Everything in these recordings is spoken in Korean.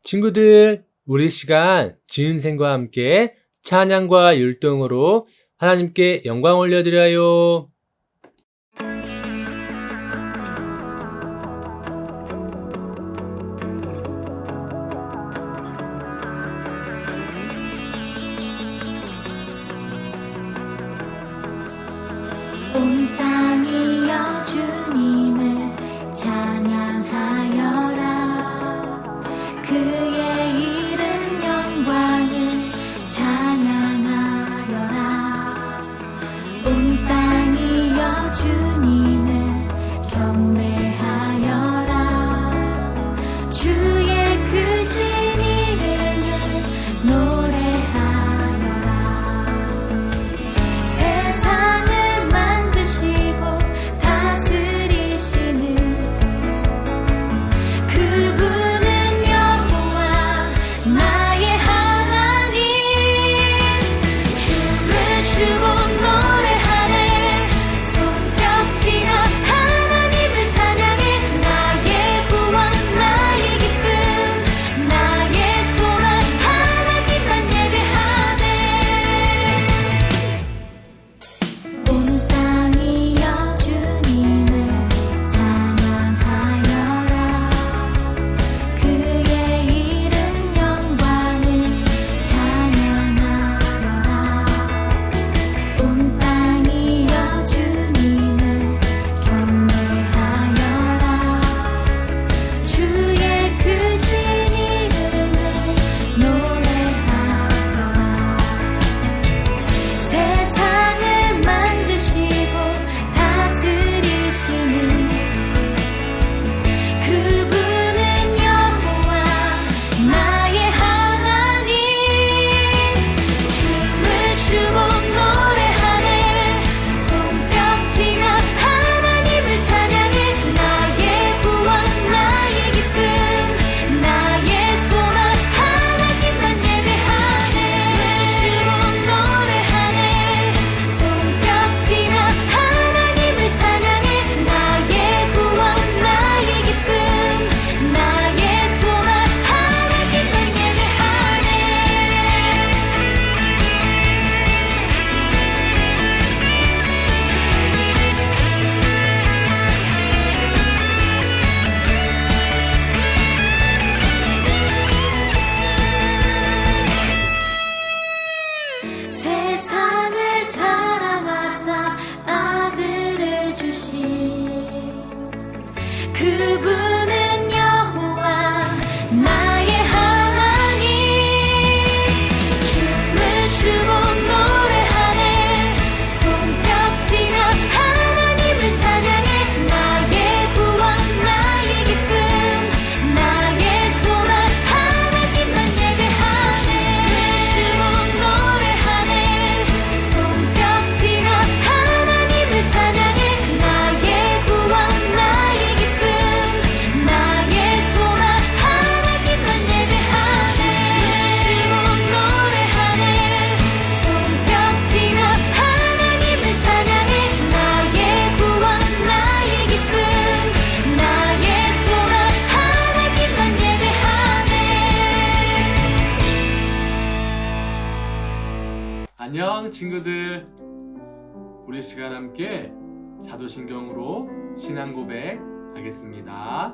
친구들, 우리 시간 지은생과 함께 찬양과 율동으로 하나님께 영광 올려드려요. 온 땅이여 주님을 찬양하여라. 그의 이름 영광을 찬양하여라. 온 땅이여 주님을 경배하여라. 주의 크신 이름을 노래하여라. 세상을 만드시고 다스리시는 그분은 여호와 나의 하나님. 춤을 추고 노래하네. 손뼉치며 하나님을 찬양해. 나의 구원 나의 기쁨 나의 소망 하나님만 예배하네. 온 땅이여 주님을 찬양하여라. 그의 이름 영광을 찬양하여라. 온 땅이여 주님을 경배하여라. 주의 크신 이름을 노래하여라. 세상을 만드시고 다스리시는 그분은 여호와 나의 하나님. 춤을 추고 노래하네. 손뼉치며 하나님을 찬양해. 나의 구원 나의 기쁨 나의 소망 하나님만 예배하네. 춤을 추고 노래하네. 손뼉치며 하나님을 찬양해. 나의 구원 나의 기쁨 나의 소망 하나님만 예배하네. 세상을 사랑하사 아들을 주신 그분은 여호와 나의 하나님. 춤을 추고 노래하네. 손뼉치며 하나님을 찬양해. 나의 구원 나의 기쁨 나의 소망 하나님만 예배하네. 춤을 추고 노래하네. 손뼉치며 하나님을 찬양해. 나의 구원 나의 기쁨 나의 소망 하나님만 예배하네. 춤을 추고 노래하네. 손뼉치며 하나님을 찬양해. 나의 구원 나의 기쁨 나의 소망 하나님만 예배하네. 안녕 친구들, 우리 시간 함께 사도신경으로 신앙 고백 하겠습니다.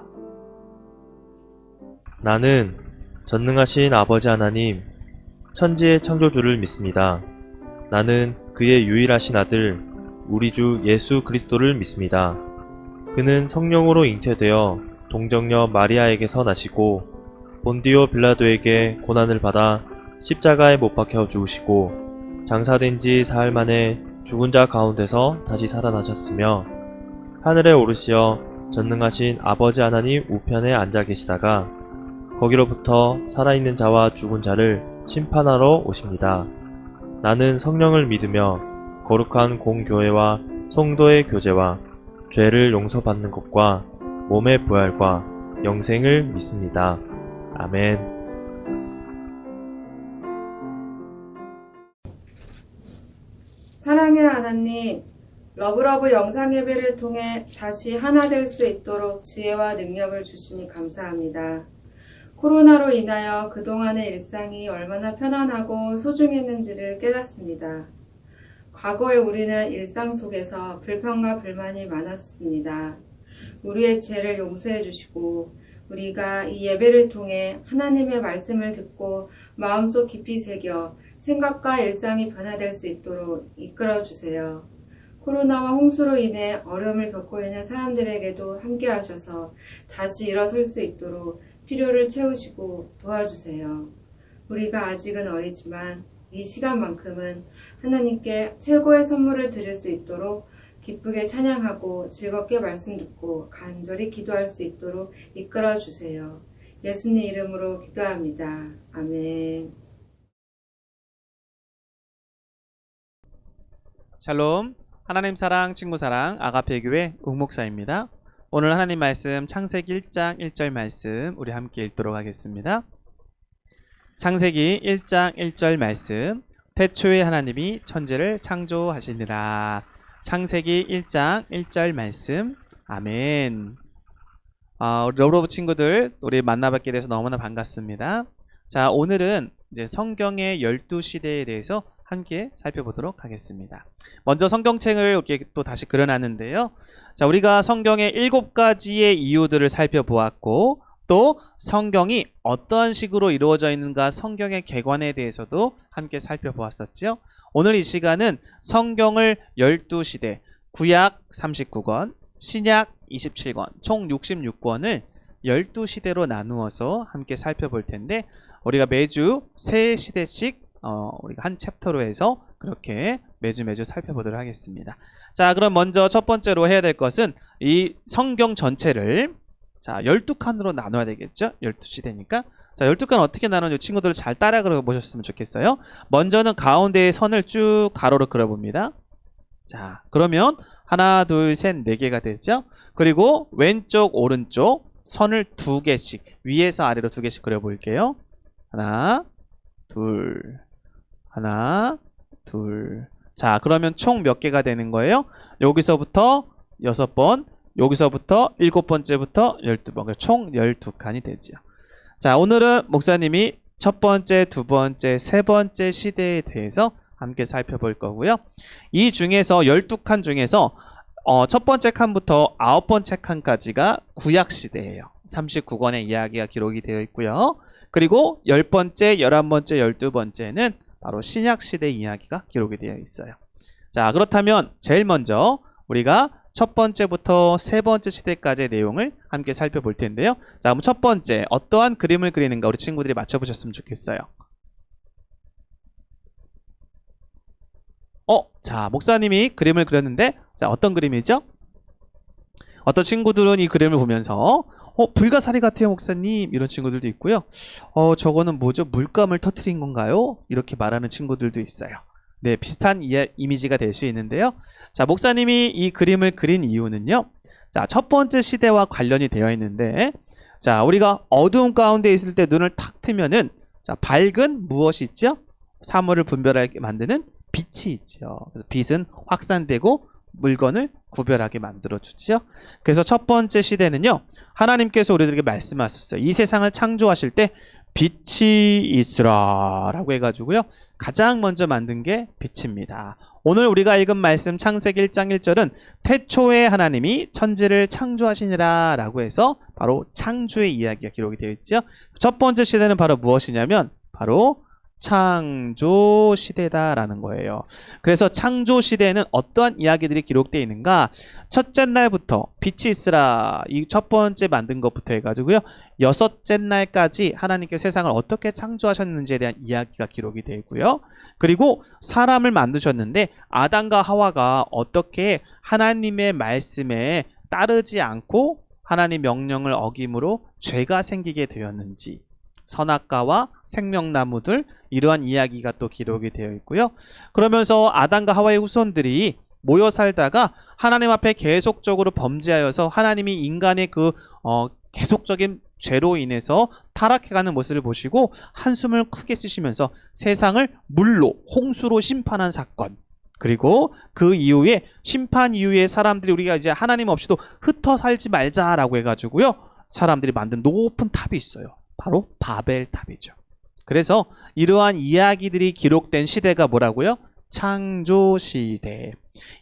나는 전능하신 아버지 하나님, 천지의 창조주를 믿습니다. 나는 그의 유일하신 아들, 우리 주 예수 그리스도를 믿습니다. 그는 성령으로 잉태되어 동정녀 마리아에게서 나시고 본디오 빌라도에게 고난을 받아 십자가에 못 박혀 죽으시고 장사된 지 사흘 만에 죽은 자 가운데서 다시 살아나셨으며 하늘에 오르시어 전능하신 아버지 하나님 우편에 앉아 계시다가 거기로부터 살아있는 자와 죽은 자를 심판하러 오십니다. 나는 성령을 믿으며 거룩한 공교회와 성도의 교제와 죄를 용서받는 것과 몸의 부활과 영생을 믿습니다. 아멘. 사랑의 하나님, 러브러브 영상예배를 통해 다시 하나 될 수 있도록 지혜와 능력을 주시니 감사합니다. 코로나로 인하여 그동안의 일상이 얼마나 편안하고 소중했는지를 깨닫습니다. 과거에 우리는 일상 속에서 불평과 불만이 많았습니다. 우리의 죄를 용서해 주시고 우리가 이 예배를 통해 하나님의 말씀을 듣고 마음속 깊이 새겨 생각과 일상이 변화될 수 있도록 이끌어 주세요. 코로나와 홍수로 인해 어려움을 겪고 있는 사람들에게도 함께 하셔서 다시 일어설 수 있도록 필요를 채우시고 도와주세요. 우리가 아직은 어리지만 이 시간만큼은 하나님께 최고의 선물을 드릴 수 있도록 기쁘게 찬양하고 즐겁게 말씀 듣고 간절히 기도할 수 있도록 이끌어 주세요. 예수님 이름으로 기도합니다. 아멘. 샬롬, 하나님 사랑, 친구 사랑, 아가페 교회 웅목사입니다. 오늘 하나님 말씀 창세기 1장 1절 말씀 우리 함께 읽도록 하겠습니다. 창세기 1장 1절 말씀, 태초에 하나님이 천지를 창조하시니라. 창세기 1장 1절 말씀. 아멘. 우리 러브러브 친구들, 우리 만나뵙게 돼서 너무나 반갑습니다. 자, 오늘은 이제 성경의 12시대에 대해서 함께 살펴보도록 하겠습니다. 먼저 성경책을 이렇게 또 다시 그려놨는데요. 자, 우리가 성경의 7가지의 이유들을 살펴보았고, 또 성경이 어떠한 식으로 이루어져 있는가 성경의 개관에 대해서도 함께 살펴보았었죠. 오늘 이 시간은 성경을 12시대, 구약 39권, 신약 27권, 총 66권을 12시대로 나누어서 함께 살펴볼 텐데, 우리가 매주 3시대씩 우리가 한 챕터로 해서 그렇게 매주 살펴보도록 하겠습니다. 자, 그럼 먼저 첫 번째로 해야 될 것은 이 성경 전체를 12칸으로 나눠야 되겠죠? 12시대니까. 자, 12칸 어떻게 나누는지 친구들 잘 따라 그려보셨으면 좋겠어요. 먼저는 가운데에 선을 쭉 가로로 그려봅니다. 자, 그러면 하나, 둘, 셋, 4개가 되죠? 그리고 왼쪽, 오른쪽 선을 2개씩, 위에서 아래로 2개씩 그려볼게요. 하나, 둘, 하나, 둘. 자, 그러면 총 몇 개가 되는 거예요? 여기서부터 6번, 여기서부터 7번째부터 12번, 총 12칸이 되죠. 자, 오늘은 목사님이 첫 번째, 두 번째, 세 번째 시대에 대해서 함께 살펴볼 거고요. 이 중에서 12칸 중에서 첫 번째 칸부터 9번째 칸까지가 구약 시대예요. 39권의 이야기가 기록이 되어 있고요. 그리고 10번째, 11번째, 12번째는 바로 신약 시대 이야기가 기록이 되어 있어요. 자, 그렇다면 제일 먼저 우리가 첫 번째부터 세 번째 시대까지의 내용을 함께 살펴볼 텐데요. 자, 그럼 첫 번째 어떠한 그림을 그리는가 우리 친구들이 맞춰보셨으면 좋겠어요. 자, 목사님이 그림을 그렸는데, 자, 어떤 그림이죠? 어떤 친구들은 이 그림을 보면서 불가사리 같아요 목사님, 이런 친구들도 있고요. 저거는 뭐죠? 물감을 터뜨린 건가요? 이렇게 말하는 친구들도 있어요. 네, 비슷한 이미지가 될 수 있는데요. 자, 목사님이 이 그림을 그린 이유는요. 자, 첫 번째 시대와 관련이 되어 있는데, 자, 우리가 어두운 가운데 있을 때 눈을 탁 트면은, 자, 밝은 무엇이 있죠? 사물을 분별하게 만드는 빛이 있죠. 그래서 빛은 확산되고 물건을 구별하게 만들어주죠. 그래서 첫 번째 시대는요, 하나님께서 우리들에게 말씀하셨어요. 이 세상을 창조하실 때 빛이 있으라 라고 해가지고요, 가장 먼저 만든 게 빛입니다. 오늘 우리가 읽은 말씀 창세기 1장 1절은 태초에 하나님이 천지를 창조하시니라 라고 해서 바로 창조의 이야기가 기록이 되어 있죠. 첫 번째 시대는 바로 무엇이냐면 바로 창조 시대다라는 거예요. 그래서 창조 시대에는 어떠한 이야기들이 기록되어 있는가? 첫째 날부터 빛이 있으라, 이 첫 번째 만든 것부터 해가지고요, 6째 날까지 하나님께 세상을 어떻게 창조하셨는지에 대한 이야기가 기록이 되어 있고요. 그리고 사람을 만드셨는데 아담과 하와가 어떻게 하나님의 말씀에 따르지 않고 하나님 명령을 어김으로 죄가 생기게 되었는지, 선악과와 생명나무들, 이러한 이야기가 또 기록이 되어 있고요. 그러면서 아담과 하와의 후손들이 모여 살다가 하나님 앞에 계속적으로 범죄하여서 하나님이 인간의 그 계속적인 죄로 인해서 타락해가는 모습을 보시고 한숨을 크게 쉬시면서 세상을 물로, 홍수로 심판한 사건, 그리고 그 이후에 심판 이후에 사람들이 우리가 이제 하나님 없이도 흩어 살지 말자라고 해가지고요, 사람들이 만든 높은 탑이 있어요. 바로 바벨탑이죠. 그래서 이러한 이야기들이 기록된 시대가 뭐라고요? 창조시대.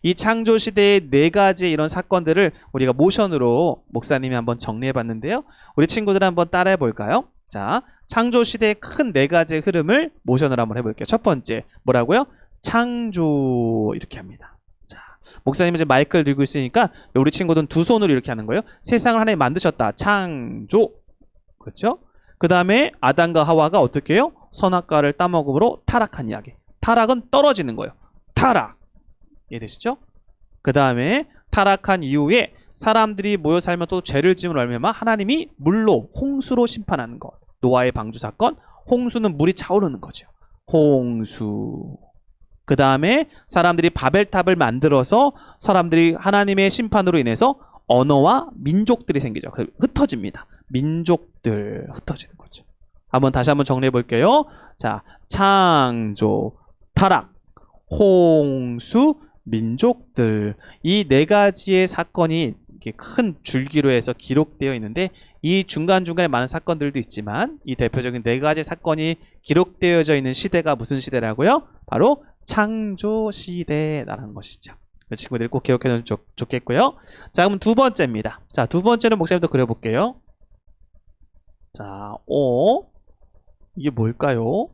이 창조시대의 4가지 이런 사건들을 우리가 모션으로 목사님이 한번 정리해 봤는데요. 우리 친구들 한번 따라해 볼까요? 자, 창조시대의 큰 4가지의 흐름을 모션으로 한번 해볼게요. 첫 번째, 뭐라고요? 창조, 이렇게 합니다. 자, 목사님은 이제 마이크를 들고 있으니까 우리 친구들은 두 손으로 이렇게 하는 거예요. 세상을 하나님 만드셨다. 창조. 그렇죠? 그 다음에 아담과 하와가 어떻게 해요? 선악과를 따먹음으로 타락한 이야기. 타락은 떨어지는 거예요. 타락. 이해되시죠? 그 다음에 타락한 이후에 사람들이 모여 살면 또 죄를 지음으로 말미암아 하나님이 물로, 홍수로 심판하는 것. 노아의 방주 사건. 홍수는 물이 차오르는 거죠. 홍수. 그 다음에 사람들이 바벨탑을 만들어서 사람들이 하나님의 심판으로 인해서 언어와 민족들이 생기죠. 흩어집니다. 민족들 흩어지는 거죠. 다시 한번 정리해 볼게요. 자, 창조, 타락, 홍수, 민족들. 이 4가지의 사건이 이렇게 큰 줄기로 해서 기록되어 있는데 이 중간중간에 많은 사건들도 있지만 이 대표적인 4가지 사건이 기록되어져 있는 시대가 무슨 시대라고요? 바로 창조시대라는 것이죠. 친구들이 꼭 기억해 놓으면 좋겠고요. 자, 그럼 두 번째입니다. 자, 두 번째는 목사님도 그려볼게요. 자, 이게 뭘까요?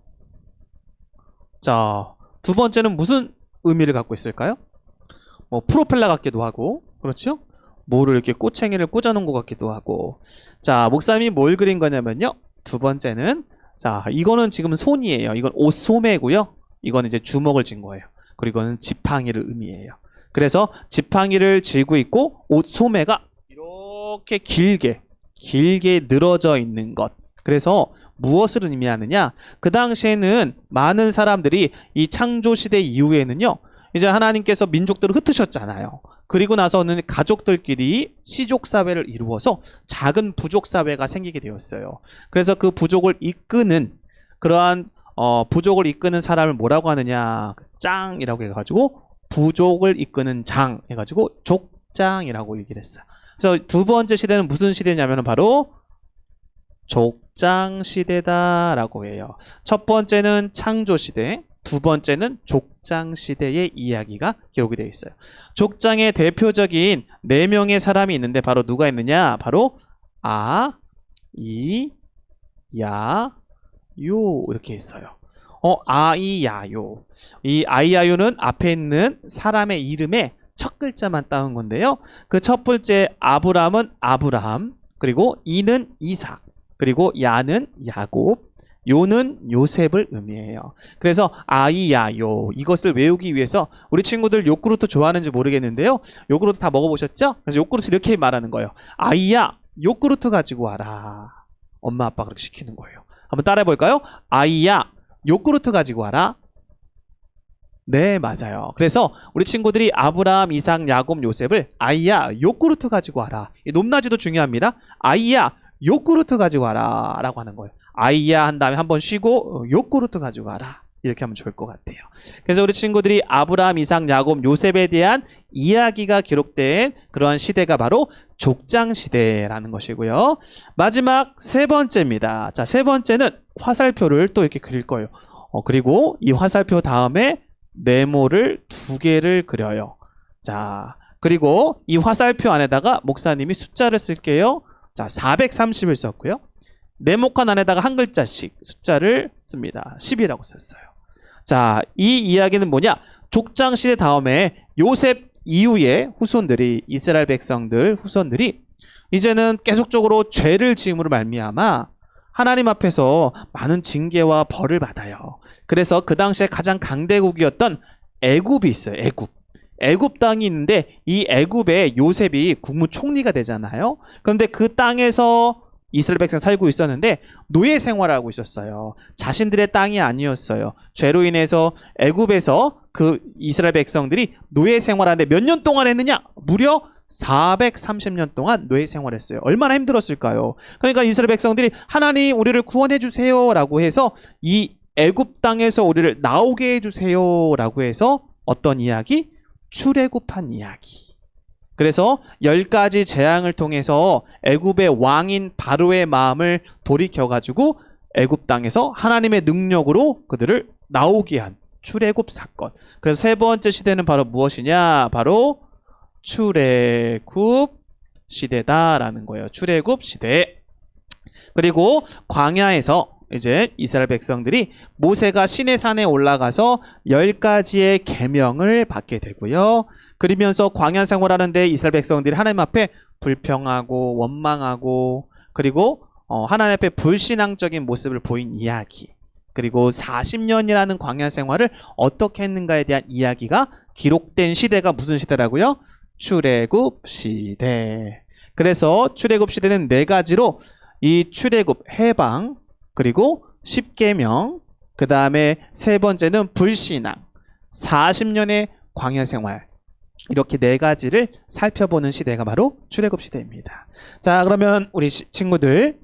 자, 두 번째는 무슨 의미를 갖고 있을까요? 뭐 프로펠러 같기도 하고, 그렇죠? 뭐를 이렇게 꼬챙이를 꽂아놓은 것 같기도 하고. 자, 목사님이 뭘 그린 거냐면요. 두 번째는, 자, 이거는 지금 손이에요. 이건 옷소매고요. 이거는 이제 주먹을 쥔 거예요. 그리고 이거는 지팡이를 의미해요. 그래서 지팡이를 쥐고 있고 옷소매가 이렇게 길게 늘어져 있는 것. 그래서 무엇을 의미하느냐? 그 당시에는 많은 사람들이 이 창조시대 이후에는요, 이제 하나님께서 민족들을 흩으셨잖아요. 그리고 나서는 가족들끼리 시족사회를 이루어서 작은 부족사회가 생기게 되었어요. 그래서 그 부족을 이끄는 그러한 부족을 이끄는 사람을 뭐라고 하느냐? 짱이라고 해가지고 부족을 이끄는 장 해가지고 족장이라고 얘기를 했어요. 그래서 두 번째 시대는 무슨 시대냐면 바로 족장시대다라고 해요. 첫 번째는 창조시대, 두 번째는 족장시대의 이야기가 기록이 되어 있어요. 족장의 대표적인 4명의 사람이 있는데 바로 누가 있느냐? 바로 아, 이, 야, 요 이렇게 있어요. 아이야요. 이 아이야요는 앞에 있는 사람의 이름의 첫 글자만 따온 건데요. 그 첫 번째 아브람은 아브라함, 그리고 이는 이삭, 그리고 야는 야곱, 요는 요셉을 의미해요. 그래서 아이야요 이것을 외우기 위해서 우리 친구들 요구르트 좋아하는지 모르겠는데요. 요구르트 다 먹어보셨죠? 그래서 요구르트 이렇게 말하는 거예요. 아이야 요구르트 가지고 와라. 엄마 아빠가 그렇게 시키는 거예요. 한번 따라해 볼까요? 아이야 요구르트 가지고 와라. 네, 맞아요. 그래서 우리 친구들이 아브라함, 이삭, 야곱, 요셉을 아이야 요구르트 가지고 와라. 이 높낮이도 중요합니다. 아이야 요구르트 가지고 와라 라고 하는 거예요. 아이야 한 다음에 한번 쉬고 요구르트 가지고 와라. 이렇게 하면 좋을 것 같아요. 그래서 우리 친구들이 아브라함, 이삭, 야곱, 요셉에 대한 이야기가 기록된 그러한 시대가 바로 족장시대라는 것이고요. 마지막 세 번째입니다. 자, 세 번째는 화살표를 또 이렇게 그릴 거예요. 그리고 이 화살표 다음에 네모를 2개를 그려요. 자, 그리고 이 화살표 안에다가 목사님이 숫자를 쓸게요. 자, 430을 썼고요. 네모칸 안에다가 한 글자씩 숫자를 씁니다. 10이라고 썼어요. 자, 이 이야기는 뭐냐? 족장시대 다음에 요셉 이후에 후손들이, 이스라엘 백성들 후손들이 이제는 계속적으로 죄를 지음으로 말미암아 하나님 앞에서 많은 징계와 벌을 받아요. 그래서 그 당시에 가장 강대국이었던 애굽이 있어요. 애굽 땅이 있는데 이 애굽에 요셉이 국무총리가 되잖아요. 그런데 그 땅에서 이스라엘 백성 살고 있었는데 노예 생활을 하고 있었어요. 자신들의 땅이 아니었어요. 죄로 인해서 애굽에서 그 이스라엘 백성들이 노예 생활하는데 몇 년 동안 했느냐? 무려 430년 동안 노예 생활했어요. 얼마나 힘들었을까요? 그러니까 이스라엘 백성들이 하나님 우리를 구원해 주세요 라고 해서 이 애굽 땅에서 우리를 나오게 해 주세요 라고 해서 어떤 이야기? 출애굽한 이야기. 그래서 10가지 재앙을 통해서 애굽의 왕인 바로의 마음을 돌이켜가지고 애굽 땅에서 하나님의 능력으로 그들을 나오게 한 출애굽 사건. 그래서 세 번째 시대는 바로 무엇이냐? 바로 출애굽 시대다라는 거예요. 출애굽 시대. 그리고 광야에서 이제 이스라엘 백성들이 모세가 시내산에 올라가서 10가지의 계명을 받게 되고요. 그러면서 광야 생활하는데 이스라엘 백성들이 하나님 앞에 불평하고 원망하고 그리고 하나님 앞에 불신앙적인 모습을 보인 이야기, 그리고 40년이라는 광야 생활을 어떻게 했는가에 대한 이야기가 기록된 시대가 무슨 시대라고요? 출애굽 시대. 그래서 출애굽 시대는 4가지로 이 출애굽 해방, 그리고 십계명, 그 다음에 세 번째는 불신앙, 40년의 광야 생활, 이렇게 4가지를 살펴보는 시대가 바로 출애굽 시대입니다. 자, 그러면 우리 친구들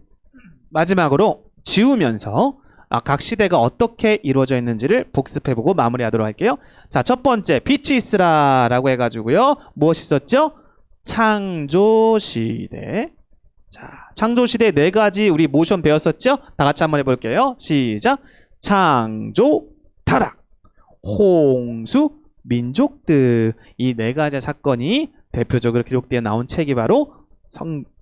마지막으로 지우면서 각 시대가 어떻게 이루어져 있는지를 복습해보고 마무리하도록 할게요. 자, 첫 번째 빛이 있으라 라고 해가지고요. 무엇이 있었죠? 창조시대. 자, 창조시대 4가지 우리 모션 배웠었죠? 다 같이 한번 해볼게요. 시작. 창조, 타락, 홍수, 민족들. 이 4가지 사건이 대표적으로 기록되어 나온 책이 바로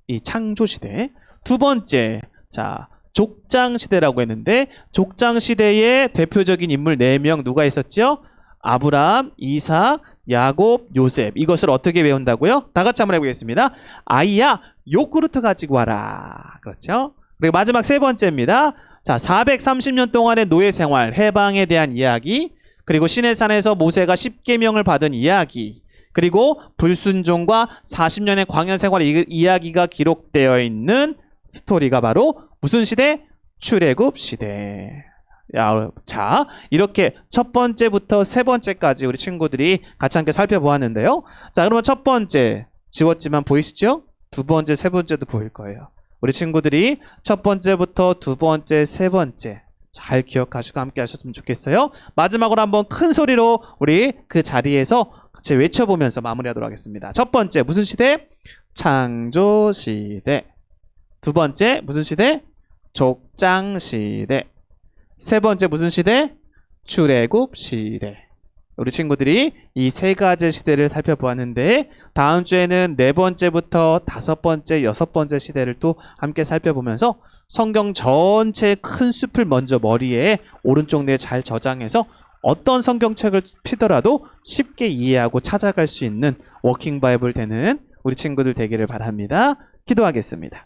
이 창조시대. 두 번째, 자, 족장시대라고 했는데 족장시대의 대표적인 인물 4명 누가 있었죠? 아브라함, 이삭, 야곱, 요셉. 이것을 어떻게 배운다고요? 다 같이 한번 해보겠습니다. 아이야, 요구르트 가지고 와라. 그렇죠? 그리고 마지막 세 번째입니다. 자, 430년 동안의 노예 생활, 해방에 대한 이야기, 그리고 시내산에서 모세가 10계명을 받은 이야기, 그리고 불순종과 40년의 광야 생활 이야기가 기록되어 있는 스토리가 바로 무슨 시대? 출애굽 시대. 자, 이렇게 첫 번째부터 세 번째까지 우리 친구들이 같이 함께 살펴보았는데요. 자, 그러면 첫 번째 지웠지만 보이시죠? 두 번째, 세 번째도 보일 거예요. 우리 친구들이 첫 번째부터 두 번째, 세 번째 잘 기억하시고 함께 하셨으면 좋겠어요. 마지막으로 한번 큰 소리로 우리 그 자리에서 같이 외쳐보면서 마무리하도록 하겠습니다. 첫 번째 무슨 시대? 창조시대. 두 번째 무슨 시대? 족장시대. 세 번째 무슨 시대? 출애굽 시대. 우리 친구들이 이 3가지 시대를 살펴보았는데 다음 주에는 4번째부터 5번째, 6번째 시대를 또 함께 살펴보면서 성경 전체 큰 숲을 먼저 머리에 오른쪽 뇌에 잘 저장해서 어떤 성경책을 피더라도 쉽게 이해하고 찾아갈 수 있는 워킹 바이블 되는 우리 친구들 되기를 바랍니다. 기도하겠습니다.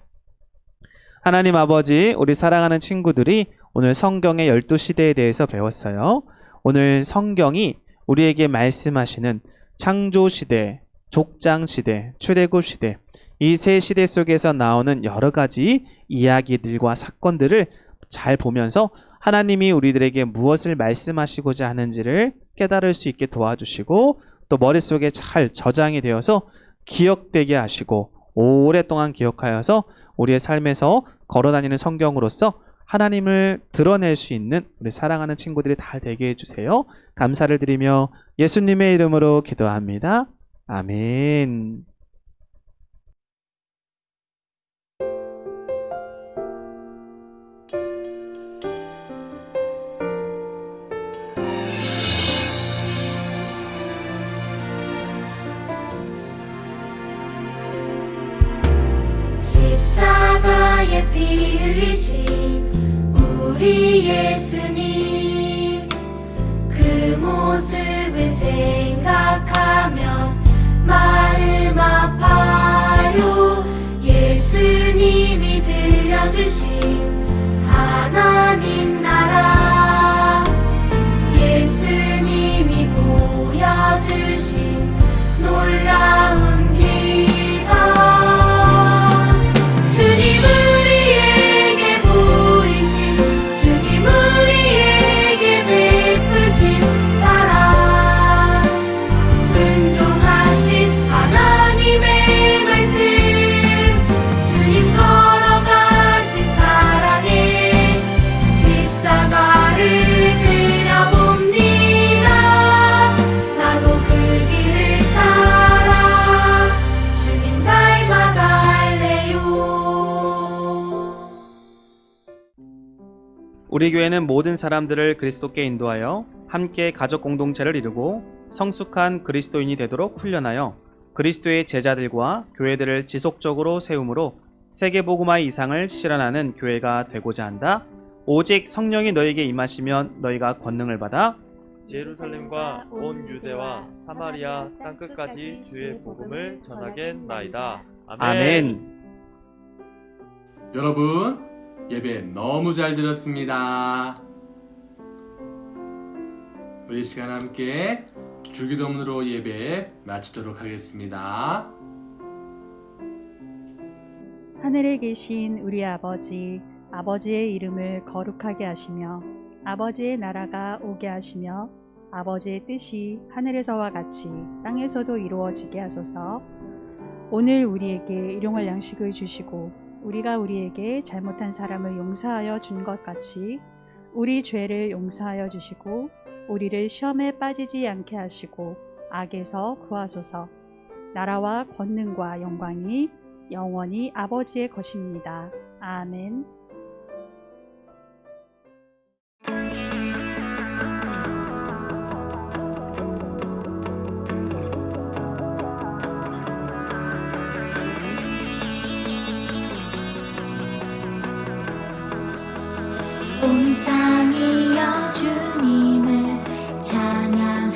하나님 아버지, 우리 사랑하는 친구들이 오늘 성경의 12시대에 대해서 배웠어요. 오늘 성경이 우리에게 말씀하시는 창조시대, 족장시대, 출애굽시대, 이 3시대 속에서 나오는 여러 가지 이야기들과 사건들을 잘 보면서 하나님이 우리들에게 무엇을 말씀하시고자 하는지를 깨달을 수 있게 도와주시고 또 머릿속에 잘 저장이 되어서 기억되게 하시고 오랫동안 기억하여서 우리의 삶에서 걸어다니는 성경으로서 하나님을 드러낼 수 있는 우리 사랑하는 친구들이 다 되게 해주세요. 감사를 드리며 예수님의 이름으로 기도합니다. 아멘. 십자가에 피 흘리신 우리 예수님, 그 모습을 생각하면 마음 아파요. 예수님이 들려주신 하나님 나라, 예수님이 보여주신 놀라운 기적, 주님 우리에게 보이신, 주님 우리에게 베푸신 사랑, 순종하신 하나님의 말씀, 주님 걸어가신 삶, 우리 교회는 모든 사람들을 그리스도께 인도하여 함께 가족 공동체를 이루고 성숙한 그리스도인이 되도록 훈련하여 그리스도의 제자들과 교회들을 지속적으로 세움으로 세계복음화의 이상을 실현하는 교회가 되고자 한다. 오직 성령이 너에게 임하시면 너희가 권능을 받아 예루살렘과 온 유대와 사마리아 땅끝까지 주의 복음을 전하겠나이다. 아멘. 여러분, 예배 너무 잘 드렸습니다. 우리 시간 함께 주기도문으로 예배 마치도록 하겠습니다. 하늘에 계신 우리 아버지, 아버지의 이름을 거룩하게 하시며 아버지의 나라가 오게 하시며 아버지의 뜻이 하늘에서와 같이 땅에서도 이루어지게 하소서. 오늘 우리에게 일용할 양식을 주시고 우리가 우리에게 잘못한 사람을 용서하여 준 것 같이 우리 죄를 용서하여 주시고 우리를 시험에 빠지지 않게 하시고 악에서 구하소서. 나라와 권능과 영광이 영원히 아버지의 것입니다. 아멘. 온 땅이여 주님을 찬양